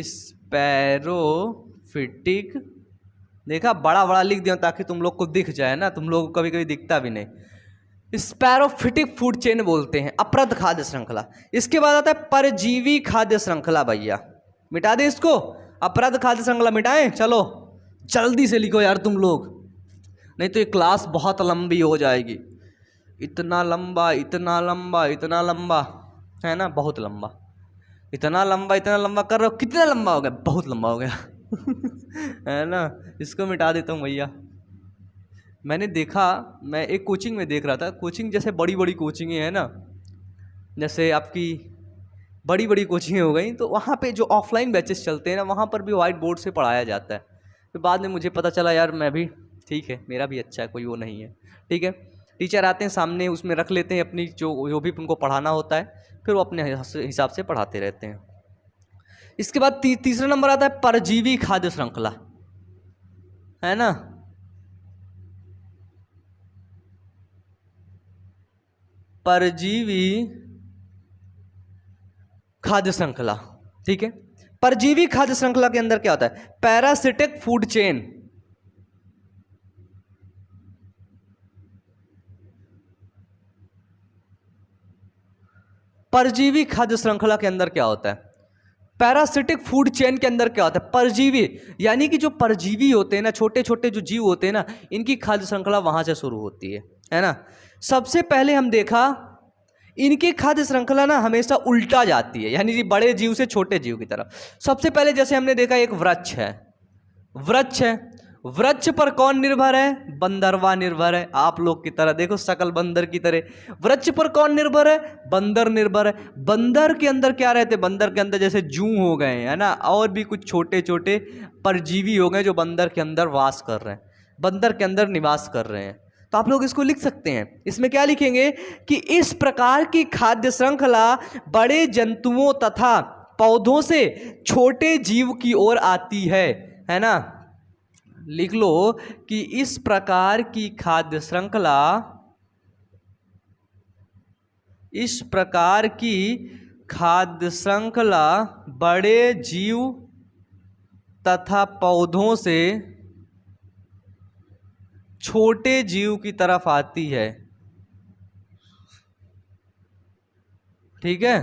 स्पैरोफिटिक, देखा, बड़ा बड़ा लिख दिया ताकि तुम लोग को दिख जाए ना, तुम लोग को कभी कभी दिखता भी नहीं। स्पैरोफिटिक फूड चेन बोलते हैं अपरद खाद्य श्रृंखला। इसके बाद आता है परजीवी खाद्य श्रृंखला। भैया मिटा दे इसको, अपरद खाद्य श्रृंखला मिटाएं। चलो जल्दी से लिखो यार तुम लोग, नहीं तो ये क्लास बहुत लंबी हो जाएगी। इतना लंबा, इतना लंबा, इतना लंबा, है ना, बहुत लंबा। इतना लंबा कर रहे हो, कितना लंबा हो गया? बहुत लंबा हो गया है ना, इसको मिटा देता हूँ भैया। मैंने देखा, मैं एक कोचिंग में देख रहा था, कोचिंग जैसे बड़ी बड़ी कोचिंगें हैं ना, जैसे आपकी बड़ी बड़ी कोचिंगें हो गई, तो वहाँ पे जो ऑफलाइन बैचेस चलते हैं ना, वहाँ पर भी वाइट बोर्ड से पढ़ाया जाता है। तो बाद में मुझे पता चला यार मैं भी, ठीक है, मेरा भी अच्छा है, कोई वो नहीं है। ठीक है, टीचर आते हैं सामने, उसमें रख लेते हैं अपनी जो भी उनको पढ़ाना होता है, फिर वो अपने हिसाब से पढ़ाते रहते हैं। इसके बाद तीसरा नंबर आता है परजीवी खाद्य श्रृंखला, है ना। परजीवी खाद्य श्रृंखला, ठीक है। परजीवी खाद्य श्रृंखला के अंदर क्या होता है? Parasitic food chain. परजीवी खाद्य श्रृंखला के अंदर क्या होता है? पैरासिटिक फूड चेन के अंदर क्या होता है? परजीवी, यानी कि जो परजीवी होते हैं ना, छोटे छोटे जो जीव होते हैं ना, इनकी खाद्य श्रृंखला वहां से शुरू होती है ना। सबसे पहले हम देखा इनकी खाद्य श्रृंखला ना हमेशा उल्टा जाती है, यानी कि बड़े जीव से छोटे जीव की तरफ। सबसे पहले जैसे हमने देखा एक वृक्ष है, वृक्ष पर कौन निर्भर है? बंदरवा निर्भर है। आप लोग की तरह देखो, शकल बंदर की तरह। वृक्ष पर कौन निर्भर है? बंदर निर्भर है। बंदर के अंदर क्या रहते? बंदर के अंदर जैसे जू हो गए, है ना, और भी कुछ छोटे छोटे परजीवी हो गए जो बंदर के अंदर वास कर रहे हैं, बंदर के अंदर निवास कर रहे हैं। तो आप लोग इसको लिख सकते हैं। इसमें क्या लिखेंगे कि इस प्रकार की खाद्य श्रृंखला बड़े जंतुओं तथा पौधों से छोटे जीव की ओर आती है। है ना, लिख लो कि इस प्रकार की खाद्य श्रृंखला, इस प्रकार की खाद्य श्रृंखला बड़े जीव तथा पौधों से छोटे जीव की तरफ आती है। ठीक है,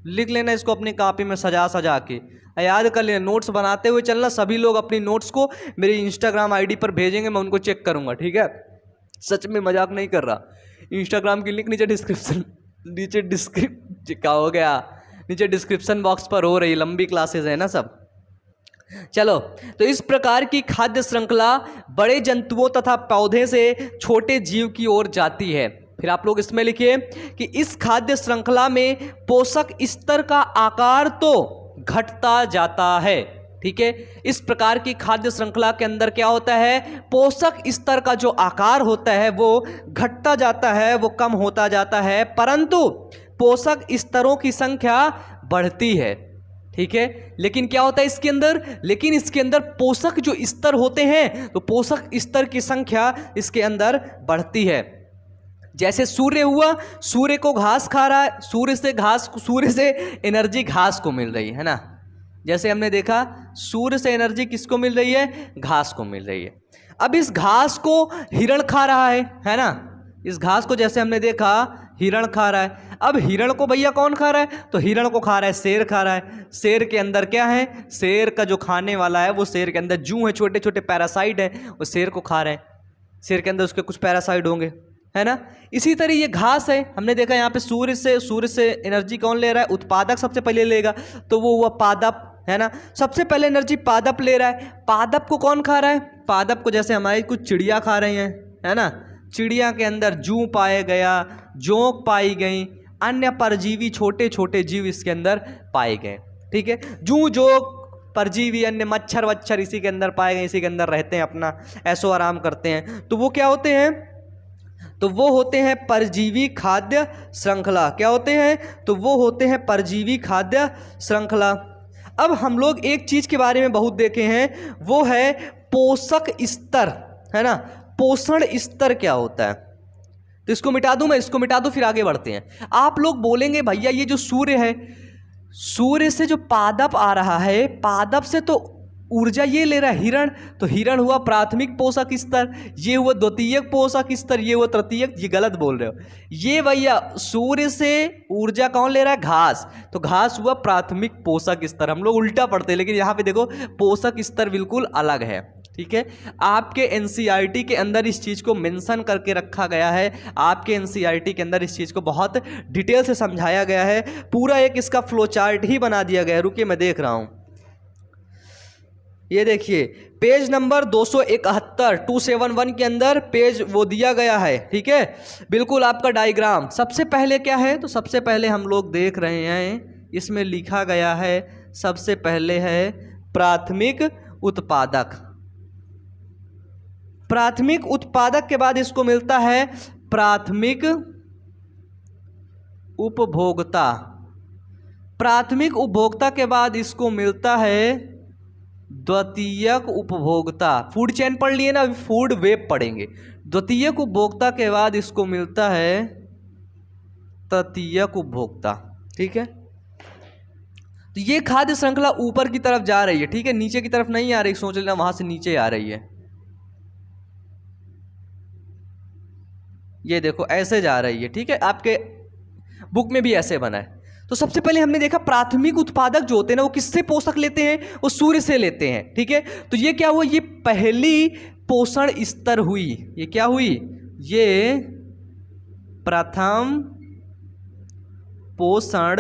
लिख लेना इसको अपनी कॉपी में सजा सजा के, याद कर लेना, नोट्स बनाते हुए चलना। सभी लोग अपनी नोट्स को मेरी इंस्टाग्राम आईडी पर भेजेंगे, मैं उनको चेक करूंगा। ठीक है, सच में मजाक नहीं कर रहा। इंस्टाग्राम की लिंक नीचे डिस्क्रिप्शन क्या हो गया, नीचे डिस्क्रिप्शन बॉक्स पर हो रही, लंबी क्लासेस है ना सब। चलो, तो इस प्रकार की खाद्य श्रृंखला बड़े जंतुओं तथा पौधे से छोटे जीव की ओर जाती है। फिर आप लोग इसमें लिखिए कि इस खाद्य श्रृंखला में पोषक स्तर का आकार तो घटता जाता है। ठीक है, इस प्रकार की खाद्य श्रृंखला के अंदर क्या होता है, पोषक स्तर का जो आकार होता है वो घटता जाता है, वो कम होता जाता है, परंतु पोषक स्तरों की संख्या बढ़ती है। ठीक है, लेकिन क्या होता है इसके अंदर, लेकिन इसके अंदर पोषक जो स्तर होते हैं, तो पोषक स्तर की संख्या इसके अंदर बढ़ती है। जैसे सूर्य हुआ, सूर्य को घास खा रहा है, सूर्य से एनर्जी घास को मिल रही है ना। जैसे हमने देखा सूर्य से एनर्जी किसको मिल रही है, घास को मिल रही है। अब इस घास को हिरण खा रहा है ना। इस घास को जैसे हमने देखा हिरण खा रहा है। अब हिरण को भैया कौन खा रहा है, तो हिरण को खा रहा है शेर खा रहा है। शेर के अंदर क्या है, शेर का जो खाने वाला है वो शेर के अंदर जू है, छोटे छोटे पैरासाइट है, वो शेर को खा रहे हैं। शेर के अंदर उसके कुछ पैरासाइट होंगे, है ना। इसी तरह ये घास है, हमने देखा यहाँ पे सूर्य से एनर्जी कौन ले रहा है, उत्पादक सबसे पहले लेगा, तो वो हुआ पादप, है ना। सबसे पहले एनर्जी पादप ले रहा है। पादप को कौन खा रहा है, पादप को जैसे हमारी कुछ चिड़िया खा रही हैं, है ना। चिड़िया के अंदर जू पाया गया, जोंक पाई गई, अन्य परजीवी छोटे छोटे जीव इसके अंदर पाए गए। ठीक है, जू जोंक परजीवी अन्य मच्छर वच्छर इसी के अंदर पाए गए, इसी के अंदर रहते हैं, अपना ऐसो आराम करते हैं। तो वो क्या होते हैं, तो वो होते हैं परजीवी खाद्य श्रृंखला। क्या होते हैं, तो वो होते हैं परजीवी खाद्य श्रृंखला। अब हम लोग एक चीज के बारे में बहुत देखे हैं, वो है पोषक स्तर, है ना। पोषण स्तर क्या होता है, तो इसको मिटा दूं मैं, इसको मिटा दूं फिर आगे बढ़ते हैं। आप लोग बोलेंगे भैया ये जो सूर्य है, सूर्य से जो पादप आ रहा है, पादप से तो ऊर्जा ये ले रहा है हिरण, तो हिरण हुआ प्राथमिक पोषक स्तर, ये हुआ द्वितीयक पोषक स्तर, ये हुआ तृतीयक। ये गलत बोल रहे हो, ये भैया सूर्य से ऊर्जा कौन ले रहा है, घास, तो घास हुआ प्राथमिक पोषक स्तर। हम लोग उल्टा पढ़ते हैं, लेकिन यहाँ पे देखो पोषक स्तर बिल्कुल अलग है। ठीक है, आपके एनसीईआरटी के अंदर इस चीज़ को मेंशन करके रखा गया है, आपके एनसीईआरटी के अंदर इस चीज़ को बहुत डिटेल से समझाया गया है, पूरा एक इसका फ्लो चार्ट ही बना दिया गया है। रुकिए मैं देख रहा हूँ, ये देखिए पेज नंबर 271 271 के अंदर पेज वो दिया गया है। ठीक है, बिल्कुल आपका डायग्राम। सबसे पहले क्या है, तो सबसे पहले हम लोग देख रहे हैं, इसमें लिखा गया है सबसे पहले है प्राथमिक उत्पादक। प्राथमिक उत्पादक के बाद इसको मिलता है प्राथमिक उपभोक्ता। प्राथमिक उपभोक्ता के बाद इसको मिलता है द्वितीयक उपभोक्ता। फूड चेन पढ़ लिए ना, अभी फूड वेब पढ़ेंगे। द्वितीयक उपभोक्ता के बाद इसको मिलता है तृतीयक उपभोक्ता। ठीक है, तो ये खाद्य श्रृंखला ऊपर की तरफ जा रही है। ठीक है, नीचे की तरफ नहीं आ रही, सोच लेना वहां से नीचे आ रही है। ये देखो ऐसे जा रही है। ठीक है, आपके बुक में भी ऐसे बना है। तो सबसे पहले हमने देखा प्राथमिक उत्पादक जो होते हैं ना, वो किससे पोषक लेते हैं, वो सूर्य से लेते हैं। ठीक है, तो ये क्या हुआ, ये पहली पोषण स्तर हुई। ये क्या हुई, ये प्रथम पोषण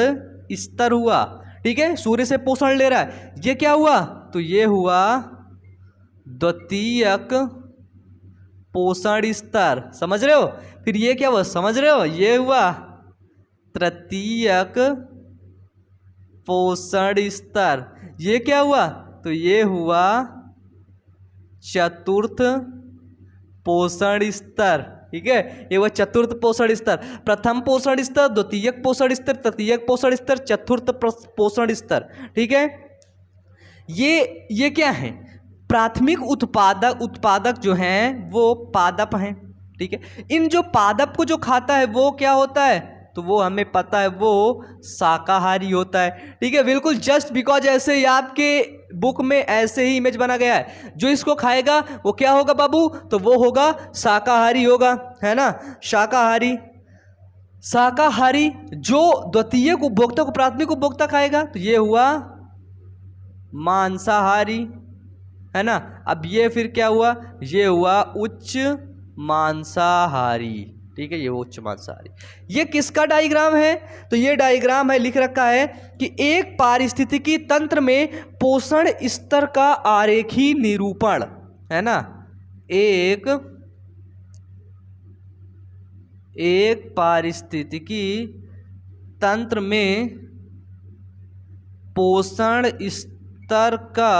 स्तर हुआ। ठीक है, सूर्य से पोषण ले रहा है। ये क्या हुआ, तो ये हुआ द्वितीयक पोषण स्तर। समझ रहे हो, फिर ये क्या हुआ, समझ रहे हो, ये हुआ तृतीयक पोषण स्तर। ये क्या हुआ, तो ये हुआ चतुर्थ पोषण स्तर। ठीक है, ये हुआ चतुर्थ पोषण स्तर। प्रथम पोषण स्तर, द्वितीयक पोषण स्तर, तृतीयक पोषण स्तर, चतुर्थ पोषण स्तर। ठीक है, ये क्या है, प्राथमिक उत्पादक जो हैं वो पादप हैं। ठीक है, इन जो पादप को जो खाता है वो क्या होता है, तो वो हमें पता है वो शाकाहारी होता है। ठीक है, बिल्कुल जस्ट बिकॉज ऐसे ही आपके बुक में ऐसे ही इमेज बना गया है, जो इसको खाएगा वो क्या होगा बाबू, तो वो होगा शाकाहारी होगा, है ना, शाकाहारी। शाकाहारी जो द्वितीयक उपभोक्ता को प्राथमिक उपभोक्ता खाएगा तो ये हुआ मांसाहारी, है ना। अब ये फिर क्या हुआ, ये हुआ उच्च मांसाहारी। ठीक है, ये वो उच्च मांसाहारी। ये किसका डायग्राम है, तो ये डायग्राम है, लिख रखा है कि एक पारिस्थितिकी तंत्र में पोषण स्तर का आरेखी निरूपण, है ना। एक पारिस्थितिकी तंत्र में पोषण स्तर का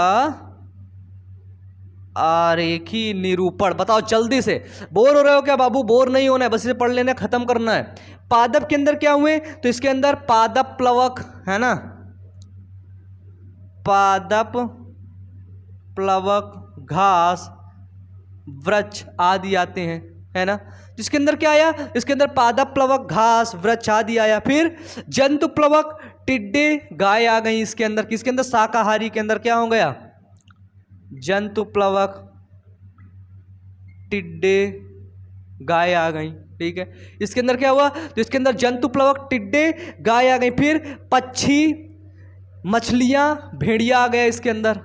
आरेखी निरूपण। बताओ जल्दी से, बोर हो रहे हो क्या बाबू, बोर नहीं होना है, बस इसे पढ़ लेना, खत्म करना है। पादप के अंदर क्या हुए, तो इसके अंदर पादप प्लवक, है ना, पादप प्लवक घास वृक्ष आदि आते हैं, है ना। जिसके अंदर क्या आया, इसके अंदर पादप प्लवक घास वृक्ष आदि आया। फिर जंतु प्लवक टिड्डे गाय आ गई इसके अंदर, किसके अंदर, शाकाहारी के अंदर क्या हो गया, जंतु प्लवक टिड्डे गाय आ गई। ठीक है, इसके अंदर क्या हुआ, तो इसके अंदर जंतु प्लवक टिड्डे गाय आ गई। फिर पक्षी मछलियां भेड़िया आ गया इसके अंदर,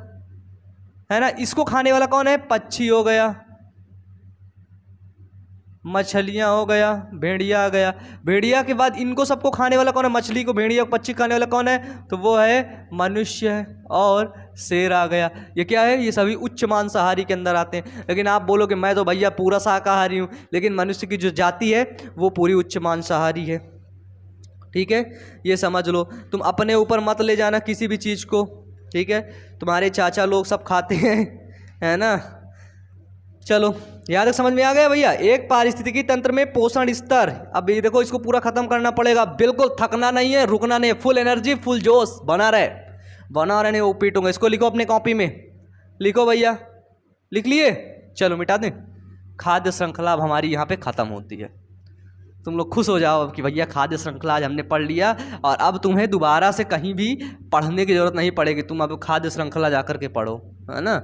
है ना। इसको खाने वाला कौन है, पक्षी हो गया, मछलियां हो गया, भेड़िया आ गया। भेड़िया के बाद इनको सबको खाने वाला कौन है, मछली को, भेड़िया को, पक्षी खाने वाला कौन है, तो वो है मनुष्य है, और शेर आ गया। ये क्या है, ये सभी उच्च मांसाहारी के अंदर आते हैं। लेकिन आप बोलोगे मैं तो भैया पूरा शाकाहारी हूँ, लेकिन मनुष्य की जो जाति है वो पूरी उच्च मांसाहारी है। ठीक है, ये समझ लो, तुम अपने ऊपर मत ले जाना किसी भी चीज़ को। ठीक है, तुम्हारे चाचा लोग सब खाते हैं, है ना। चलो याद तक समझ में आ गया भैया। एक पारिस्थितिकी तंत्र में पोषण स्तर, अब ये देखो इसको पूरा खत्म करना पड़ेगा, बिल्कुल थकना नहीं है, रुकना नहीं है, फुल एनर्जी फुल जोश बना रहे नहीं, वो पीटूंगा। इसको लिखो अपने कॉपी में, लिखो भैया, लिख लिए, चलो मिटा दें। खाद्य श्रृंखला अब हमारी यहाँ पे ख़त्म होती है। तुम लोग खुश हो जाओ कि भैया खाद्य श्रृंखला आज हमने पढ़ लिया, और अब तुम्हें दोबारा से कहीं भी पढ़ने की ज़रूरत नहीं पड़ेगी। तुम अब खाद्य श्रृंखला जा कर के पढ़ो, है ना।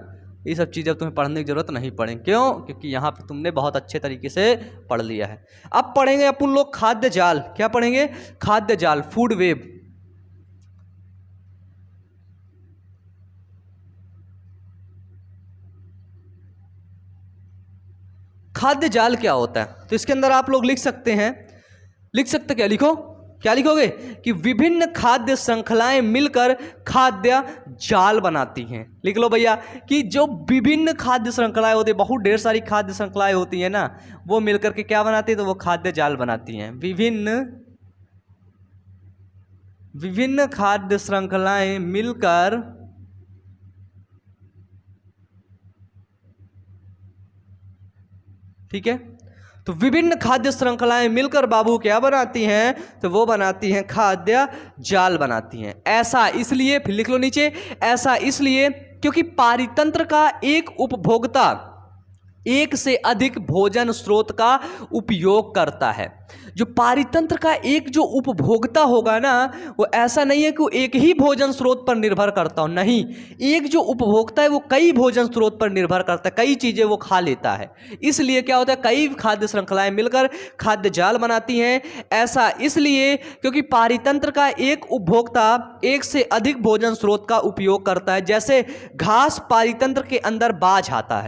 ये सब चीज़ें तुम्हें पढ़ने की ज़रूरत नहीं पड़े, क्यों, क्योंकि यहाँ पे तुमने बहुत अच्छे तरीके से पढ़ लिया है। अब पढ़ेंगे अपन लोग खाद्य जाल। क्या पढ़ेंगे, खाद्य जाल, फूड वेब। खाद्य जाल क्या होता है, तो इसके अंदर आप लोग लिख सकते हैं, क्या लिखो, क्या लिखोगे, कि विभिन्न खाद्य श्रृंखलाएं मिलकर खाद्य जाल बनाती हैं। लिख लो भैया कि जो विभिन्न खाद्य श्रृंखलाएं होती है, बहुत ढेर सारी खाद्य श्रृंखलाएं होती हैं ना, वो मिलकर के क्या बनाती है, तो वो खाद्य जाल बनाती हैं। विभिन्न खाद्य श्रृंखलाएं मिलकर ठीक है, तो विभिन्न खाद्य श्रृंखलाएं मिलकर बाबू क्या बनाती हैं, तो वो बनाती हैं खाद्य जाल बनाती हैं। ऐसा इसलिए, फिर लिख लो नीचे, ऐसा इसलिए क्योंकि पारितंत्र का एक उपभोक्ता एक से अधिक भोजन स्रोत का उपयोग करता है। जो पारितंत्र का एक जो उपभोक्ता होगा ना, वो ऐसा नहीं है कि वो एक ही भोजन स्रोत पर निर्भर करता हो, नहीं, एक जो उपभोक्ता है वो कई भोजन स्रोत पर निर्भर करता है, कई चीज़ें वो खा लेता है। इसलिए क्या होता है, कई खाद्य श्रृंखलाएं मिलकर खाद्य जाल बनाती हैं। ऐसा इसलिए क्योंकि पारितंत्र का एक उपभोक्ता एक से अधिक भोजन स्रोत का उपयोग करता है। जैसे घास पारितंत्र के अंदर बाज आता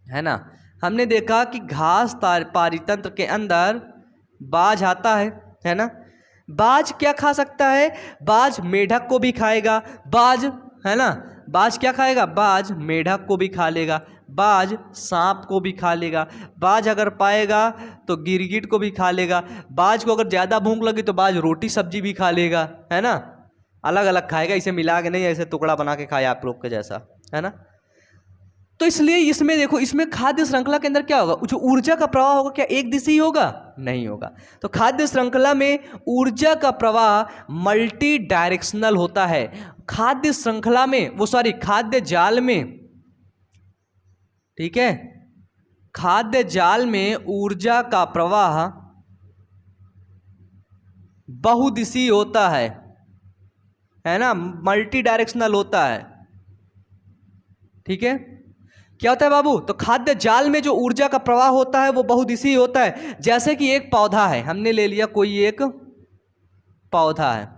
है ना, हमने देखा कि घास पारितंत्र के अंदर बाज आता है ना। बाज क्या खा सकता है, बाज मेढक को भी खाएगा, बाज, है ना, बाज क्या खाएगा, बाज मेढक को भी खा लेगा, बाज सांप को भी खा लेगा, बाज अगर पाएगा तो गिरगिट को भी खा लेगा, बाज को अगर ज़्यादा भूख लगी तो बाज रोटी सब्जी भी खा लेगा, है ना, अलग अलग खाएगा, इसे मिला के नहीं, ऐसे टुकड़ा बना के खाया आप लोग के जैसा, है ना। तो इसलिए इसमें देखो, इसमें खाद्य श्रृंखला के अंदर क्या होगा, जो ऊर्जा का प्रवाह होगा क्या एक दिशा होगा, नहीं होगा। तो खाद्य श्रृंखला में ऊर्जा का प्रवाह मल्टी डायरेक्शनल होता है। खाद्य श्रृंखला में, खाद्य जाल में ठीक है। खाद्य जाल में ऊर्जा का प्रवाह बहुदिशीय होता है ना, मल्टी डायरेक्शनल होता है। ठीक है, क्या होता है बाबू? तो खाद्य जाल में जो ऊर्जा का प्रवाह होता है वो बहुदिशीय होता है। जैसे कि एक पौधा है, हमने ले लिया कोई एक पौधा है,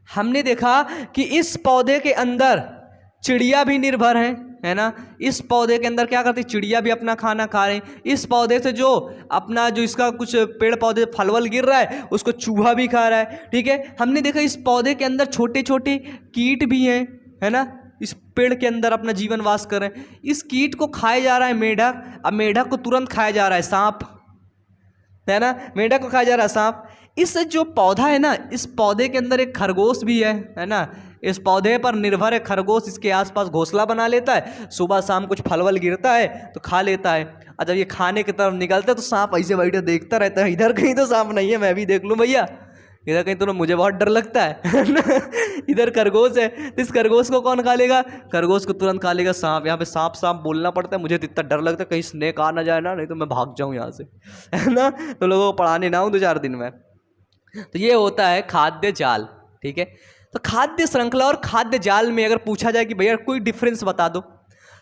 हमने देखा कि इस पौधे के अंदर चिड़िया भी निर्भर है ना। इस पौधे के अंदर क्या करती, चिड़िया भी अपना खाना खा रही। इस पौधे से जो अपना जो इसका कुछ पेड़ पौधे फलवल गिर रहा है उसको चूहा भी खा रहा है। ठीक है, हमने देखा इस पौधे के अंदर छोटे छोटे कीट भी हैं, है ना, इस पेड़ के अंदर अपना जीवन वास कर रहे हैं। इस कीट को खाया जा रहा है मेढक, अब मेढक को तुरंत खाया जा रहा है सांप, है ना, मेढक को खाया जा रहा है सांप। इस जो पौधा है ना, इस पौधे के अंदर एक खरगोश भी है ना, इस पौधे पर निर्भर है खरगोश, इसके आसपास घोंसला बना लेता है, सुबह शाम कुछ फलवल गिरता है तो खा लेता है। और जब ये खाने की तरफ निकलता है तो सांप ऐसे बैठे देखता रहता है, इधर कहीं तो सांप नहीं है, मैं भी देख लूँ भैया, इधर कहीं तो मुझे बहुत डर लगता है इधर खरगोश है, तो इस खरगोश को कौन खा लेगा? खरगोश को तुरंत खा लेगा सांप। यहाँ पे सांप सांप बोलना पड़ता है, मुझे तो इतना डर लगता है कहीं स्नेक आ ना जाए ना, नहीं तो मैं भाग जाऊँ यहाँ से, है ना, तो लोगों को पढ़ाने ना हूँ 2-4 दिन में। तो ये होता है खाद्य जाल। ठीक है, तो खाद्य श्रृंखला और खाद्य जाल में अगर पूछा जाए कि भैया कोई डिफरेंस बता दो,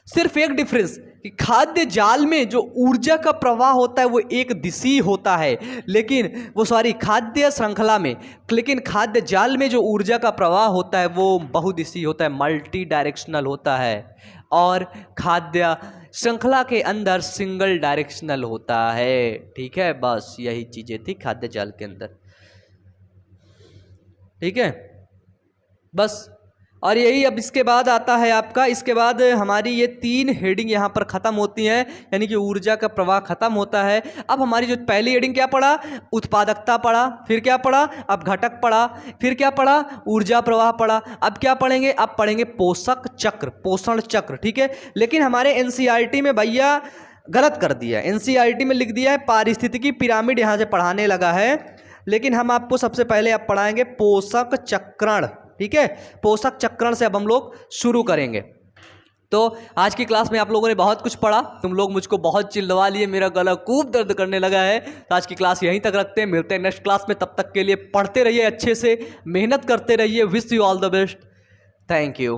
सिर्फ एक डिफरेंस कि खाद्य जाल में जो ऊर्जा का प्रवाह होता है वो एक दिशीय होता है, लेकिन वो खाद्य श्रृंखला में, लेकिन खाद्य जाल में जो ऊर्जा का प्रवाह होता है वो बहुदिशीय होता है, मल्टी डायरेक्शनल होता है, और खाद्य श्रृंखला के अंदर सिंगल डायरेक्शनल होता है। ठीक है, बस यही चीज़ें थी खाद्य जाल के अंदर। ठीक है, बस, और यही अब इसके बाद आता है आपका, इसके बाद हमारी ये 3 हेडिंग यहाँ पर ख़त्म होती हैं, यानी कि ऊर्जा का प्रवाह ख़त्म होता है। अब हमारी जो पहली हेडिंग क्या पढ़ा? उत्पादकता पढ़ा, फिर क्या पढ़ा? अब घटक पढ़ा, फिर क्या पढ़ा? ऊर्जा प्रवाह पढ़ा। अब क्या पढ़ेंगे? अब पढ़ेंगे पोषक चक्र, पोषण चक्र। ठीक है, लेकिन हमारे एनसीईआरटी में भैया गलत कर दिया, एनसीईआरटी में लिख दिया है पारिस्थितिकी पिरामिड, यहाँ से पढ़ाने लगा है, लेकिन हम आपको सबसे पहले अब पढ़ाएंगे पोषक चक्रण। ठीक है, पोषक चक्रण से अब हम लोग शुरू करेंगे। तो आज की क्लास में आप लोगों ने बहुत कुछ पढ़ा, तुम लोग मुझको बहुत चिल्लवा लिए, मेरा गला खूब दर्द करने लगा है। तो आज की क्लास यहीं तक रखते हैं, मिलते हैं नेक्स्ट क्लास में, तब तक के लिए पढ़ते रहिए अच्छे से, मेहनत करते रहिए। Wish you all the best, thank you.